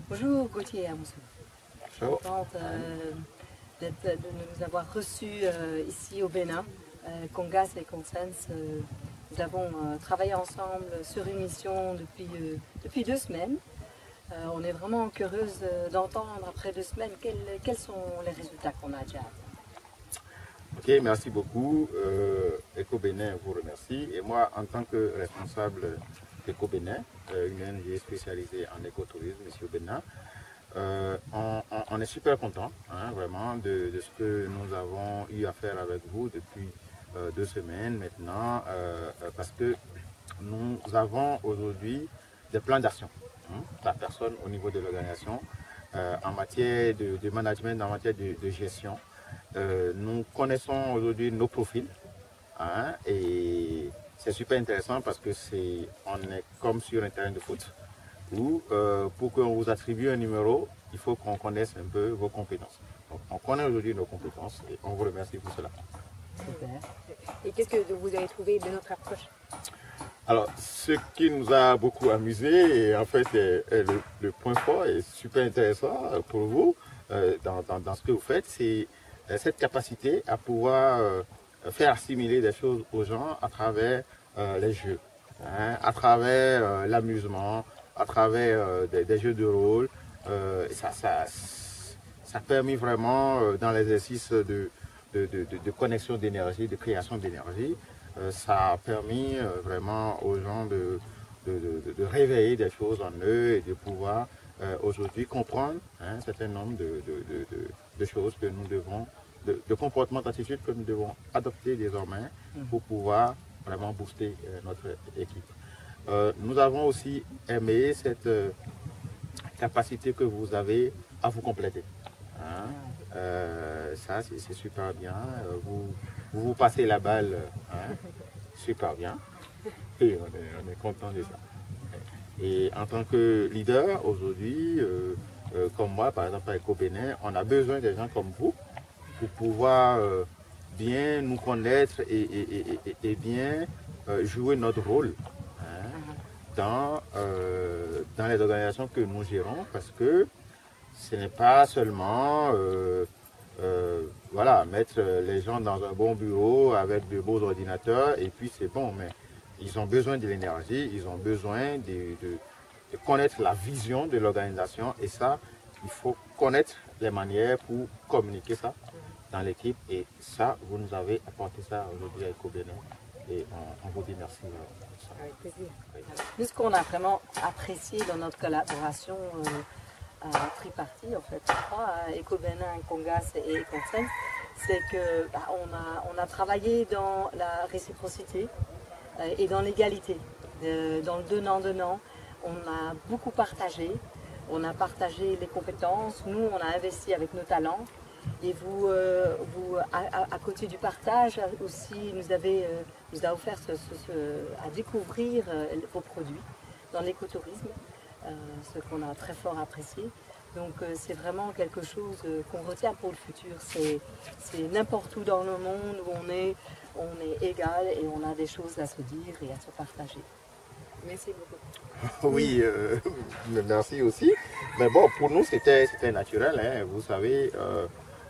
Bonjour Gauthier Amoussou. Bonjour. Contente de nous avoir reçus ici au Bénin. Congas et Consens, nous avons travaillé ensemble sur une mission depuis 2 semaines. On est vraiment curieuse d'entendre après 2 semaines quels sont les résultats qu'on a déjà. Ok, merci beaucoup. EcoBénin vous remercie. Et moi, en tant que responsable d'EcoBénin, une ONG spécialisée en écotourisme ici au Bénin, on est super content, vraiment, de ce que nous avons eu à faire avec vous depuis 2 semaines maintenant, parce que nous avons aujourd'hui des plans d'action, par personne au niveau de l'organisation, en matière de management, en matière de gestion. Nous connaissons aujourd'hui nos profils, et c'est super intéressant parce que on est comme sur un terrain de foot où pour qu'on vous attribue un numéro, il faut qu'on connaisse un peu vos compétences. Donc, on connaît aujourd'hui nos compétences et on vous remercie pour cela. Super. Et qu'est-ce que vous avez trouvé de notre approche? Alors, ce qui nous a beaucoup amusé, et en fait le point fort et super intéressant pour vous dans ce que vous faites, c'est cette capacité à pouvoir faire assimiler des choses aux gens à travers les jeux, à travers l'amusement, à travers des jeux de rôle. Ça a permis vraiment dans l'exercice de connexion d'énergie, de création d'énergie, ça a permis vraiment aux gens de réveiller des choses en eux et de pouvoir aujourd'hui comprendre un certain nombre de choses que nous devons, de comportements, d'attitudes que nous devons adopter désormais pour pouvoir vraiment booster notre équipe. Nous avons aussi aimé cette capacité que vous avez à vous compléter. Ça, c'est super bien. Vous passez la balle super bien. Et on est content de ça. Et en tant que leader, aujourd'hui, comme moi, par exemple, avec EcoBénin, on a besoin des gens comme vous pour pouvoir bien nous connaître et bien jouer notre rôle dans les organisations que nous gérons, parce que ce n'est pas seulement voilà, mettre les gens dans un bon bureau avec de beaux ordinateurs et puis c'est bon, mais ils ont besoin de l'énergie, ils ont besoin de connaître la vision de l'organisation et ça, il faut connaître les manières pour communiquer ça dans l'équipe et ça, vous nous avez apporté ça aujourd'hui à EcoBénin et on vous dit merci. Avec plaisir. Nous, ce qu'on a vraiment apprécié dans notre collaboration tripartie, en fait, EcoBénin, Congas et Consens, c'est que on a travaillé dans la réciprocité et dans l'égalité, dans le donnant-donnant. On a beaucoup partagé, on a partagé les compétences, nous on a investi avec nos talents et vous à côté du partage aussi nous a offert à découvrir vos produits dans l'écotourisme, ce qu'on a très fort apprécié. Donc c'est vraiment quelque chose qu'on retient pour le futur. C'est n'importe où dans le monde où on est égal et on a des choses à se dire et à se partager. Merci beaucoup. Oui, merci aussi. Mais bon, pour nous, c'était naturel. Vous savez,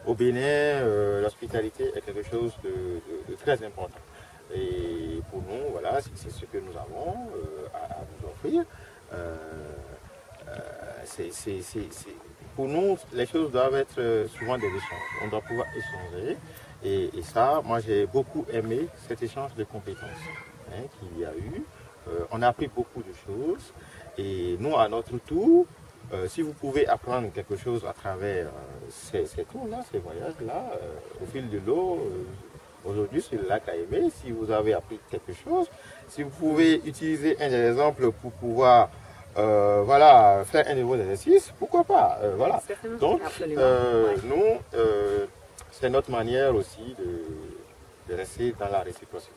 au Bénin, l'hospitalité est quelque chose de très important. Et pour nous, voilà, c'est ce que nous avons à vous offrir. Pour nous, les choses doivent être souvent des échanges. On doit pouvoir échanger. Et ça, moi, j'ai beaucoup aimé cet échange de compétences qu'il y a eu. On a appris beaucoup de choses. Et nous, à notre tour, si vous pouvez apprendre quelque chose à travers ces tours-là, ces voyages-là, au fil de l'eau, aujourd'hui, c'est le lac à aimer. Si vous avez appris quelque chose, si vous pouvez utiliser un exemple pour pouvoir voilà, faire un nouveau exercice, pourquoi pas, voilà. Donc, nous, c'est notre manière aussi de rester dans la réciprocité.